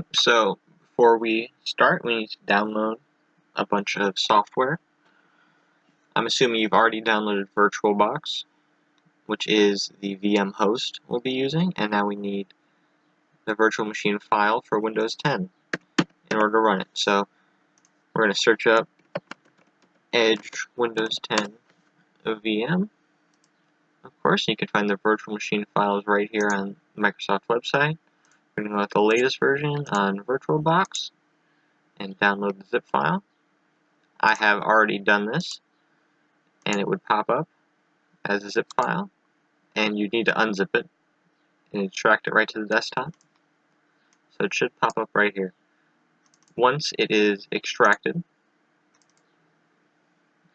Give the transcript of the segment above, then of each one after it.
Okay, so before we start, we need to download a bunch of software. I'm assuming you've already downloaded VirtualBox, which is the VM host we'll be using, and now we need the virtual machine file for Windows 10 in order to run it. So we're going to search up Edge Windows 10 VM. Of course, you can find the virtual machine files right here on the Microsoft website. We're going to go with the latest version on VirtualBox and download the zip file. I have already done this, and it would pop up as a zip file, and you need to unzip it and extract it right to the desktop. So it should pop up right here. Once it is extracted,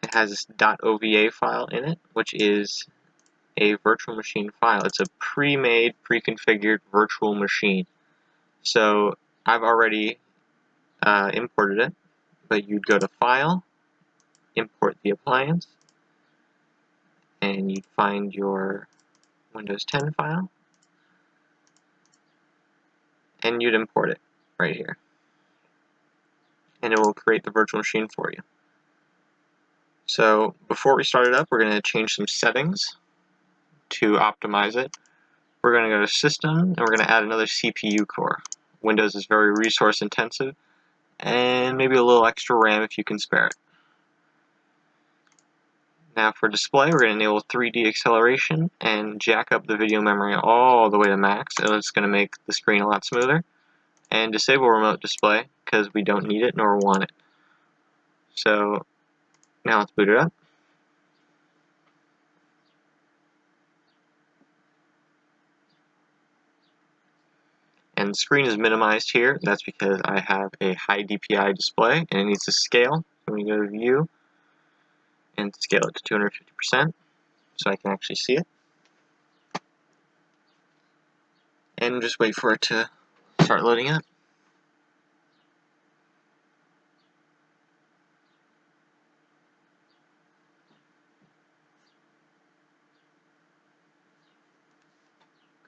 it has this .ova file in it, which is a virtual machine file. It's a pre-made, pre-configured virtual machine. So I've already imported it, but you'd go to File, Import the Appliance, and you'd find your Windows 10 file, and you'd import it right here. And it will create the virtual machine for you. So before we start it up, we're going to change some settings to optimize it. We're going to go to System, and we're going to add another CPU core. Windows is very resource intensive, and maybe a little extra RAM if you can spare it. Now for display, we're going to enable 3D acceleration and jack up the video memory all the way to max, and it's going to make the screen a lot smoother. And disable remote display, because we don't need it nor want it. So now let's boot it up. And the screen is minimized here. That's because I have a high DPI display and it needs to scale. So we go to View and scale it to 250% so I can actually see it. And just wait for it to start loading up.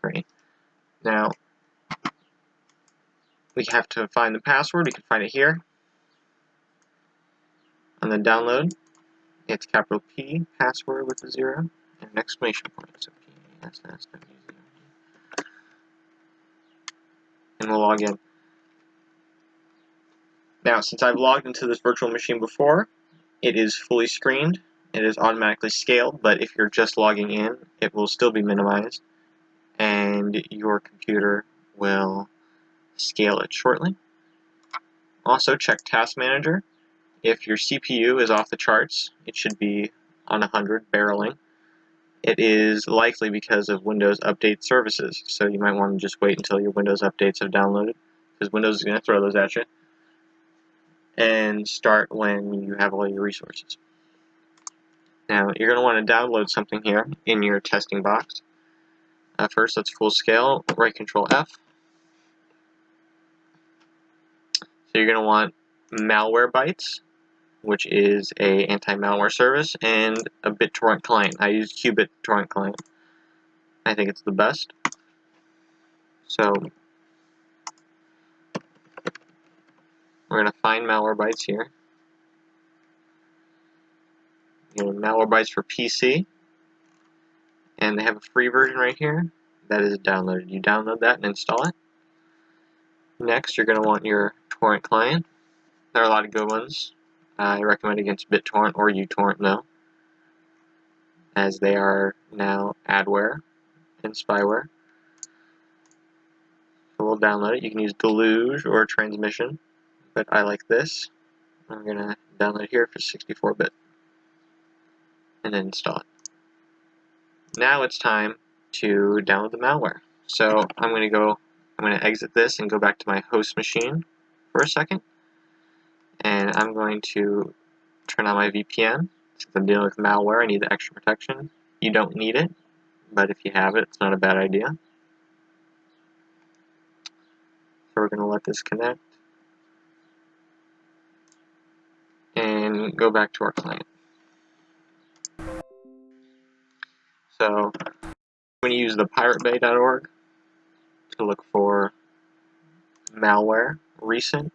Great. Now we have to find the password. We can find it here on the download. It's capital P, password with a 0, and an exclamation point. So PSSW0. And we'll log in. Now, since I've logged into this virtual machine before, it is fully screened. It is automatically scaled, but if you're just logging in, it will still be minimized, and your computer will scale it shortly. Also, check Task Manager. If your CPU is off the charts, it should be on 100, barreling. It is likely because of Windows Update services, so you might want to just wait until your Windows updates have downloaded, because Windows is going to throw those at you, and start when you have all your resources. Now, you're going to want to download something here in your testing box. First, let's full scale, right Control F. So you're going to want Malware Bytes, which is a anti-malware service, and a BitTorrent client. I use QBitTorrent client. I think it's the best. So we're going to find Malware Bytes here. Malware Bytes for PC, and they have a free version right here that is downloaded. You download that and install it. Next, you're going to want your torrent client. There are a lot of good ones. I recommend against BitTorrent or uTorrent though, as they are now adware and spyware. So we'll download it. You can use Deluge or Transmission, but I like this. I'm going to download it here for 64-bit and then install it. Now it's time to download the malware. So I'm going to exit this and go back to my host machine for a second, and I'm going to turn on my VPN. Since I'm dealing with malware, I need the extra protection. You don't need it, but if you have it, it's not a bad idea. So we're going to let this connect and go back to our client. So I'm going to use the piratebay.org to look for malware recent,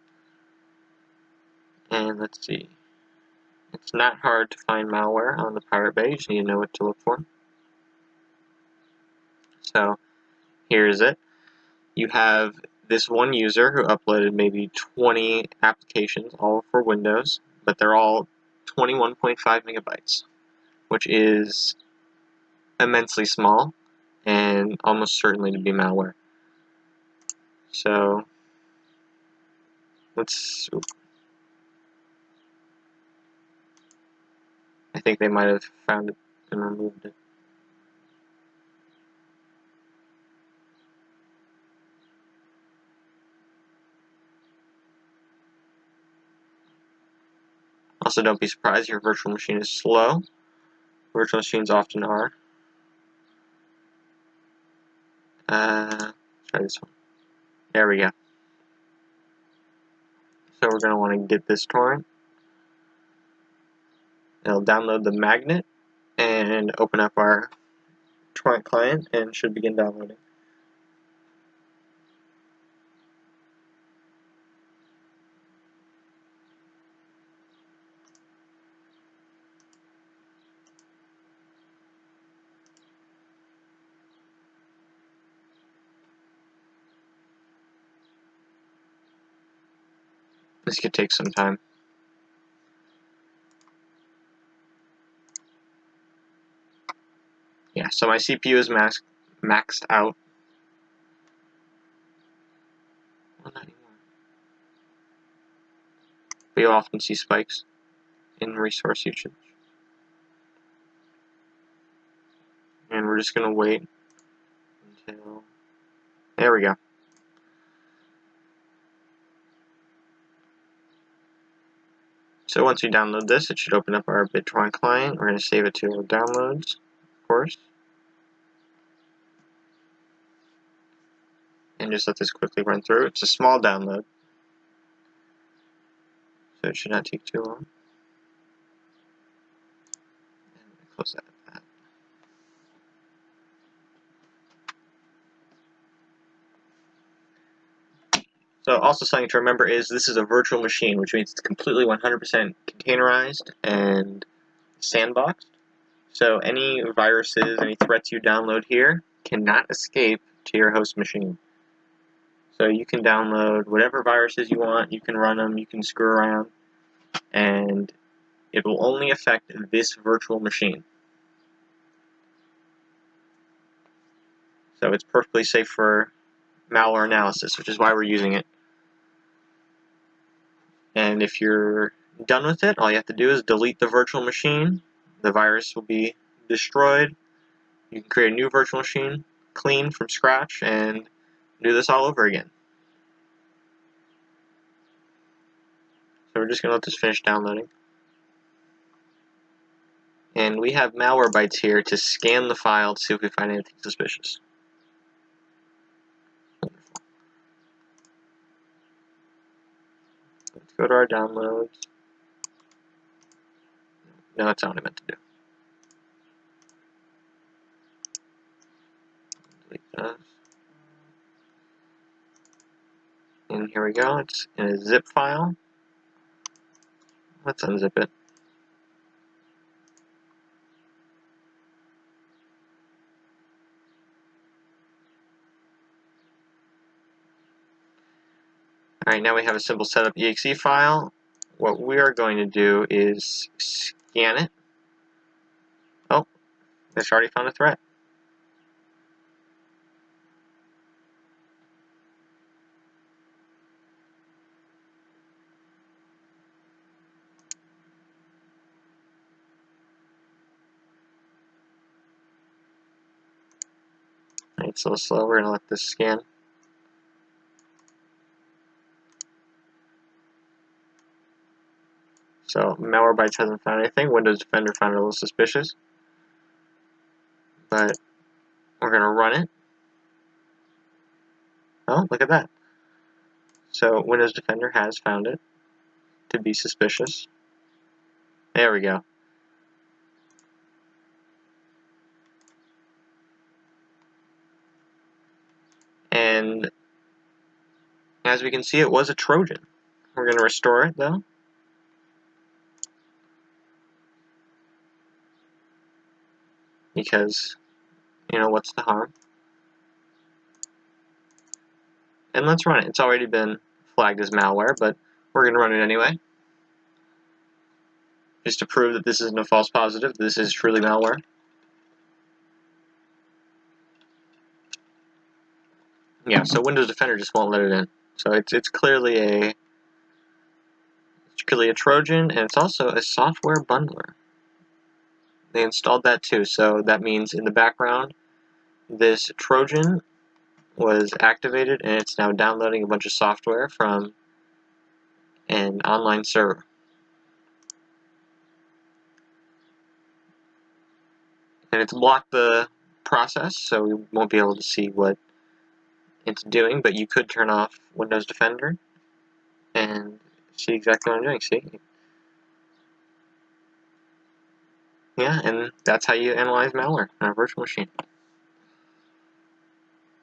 and let's see. It's not hard to find malware on the Pirate Bay, you just need to know what to look for. So here's it. You have this one user who uploaded maybe 20 applications, all for Windows, but they're all 21.5 megabytes, which is immensely small and almost certainly to be malware. So I think they might have found it and removed it. Also, don't be surprised if your virtual machine is slow. Virtual machines often are. Try this one. There we go. So we're going to want to get this torrent. It'll download the magnet and open up our torrent client and should begin downloading. This could take some time. Yeah, so my CPU is maxed out. Well, not anymore. But you'll often see spikes in resource usage. And we're just going to wait until... There we go. So once we download this, it should open up our BitTorrent client. We're going to save it to our downloads, of course. And just let this quickly run through. It's a small download, so it should not take too long. And close that. So also something to remember is this is a virtual machine, which means it's completely 100% containerized and sandboxed. So any viruses, any threats you download here cannot escape to your host machine. So you can download whatever viruses you want, you can run them, you can screw around, and it will only affect this virtual machine. So it's perfectly safe for malware analysis, which is why we're using it. And if you're done with it, all you have to do is delete the virtual machine. The virus will be destroyed. You can create a new virtual machine, clean from scratch, and do this all over again. So we're just going to let this finish downloading. And we have Malwarebytes here to scan the file to see if we find anything suspicious. Let's go to our downloads. No, that's not what I meant to do. Delete those. And here we go. It's in a zip file. Let's unzip it. Alright, now we have a simple setup.exe file. What we are going to do is scan it. Oh, it's already found a threat. It's a little slow. We're going to let this scan. So Malwarebytes hasn't found anything. Windows Defender found it a little suspicious. But we're going to run it. Oh, look at that. So Windows Defender has found it to be suspicious. There we go. And As we can see, it was a Trojan. We're going to restore it, though. Because, what's the harm? And let's run it. It's already been flagged as malware, but we're going to run it anyway. Just to prove that this isn't a false positive, this is truly malware. Yeah, so Windows Defender just won't let it in. So it's clearly a Trojan, and it's also a software bundler. They installed that too, so that means in the background, this Trojan was activated, and it's now downloading a bunch of software from an online server. And it's blocked the process, so we won't be able to see what it's doing, but you could turn off Windows Defender and see exactly what I'm doing. See? Yeah, and that's how you analyze malware on a virtual machine.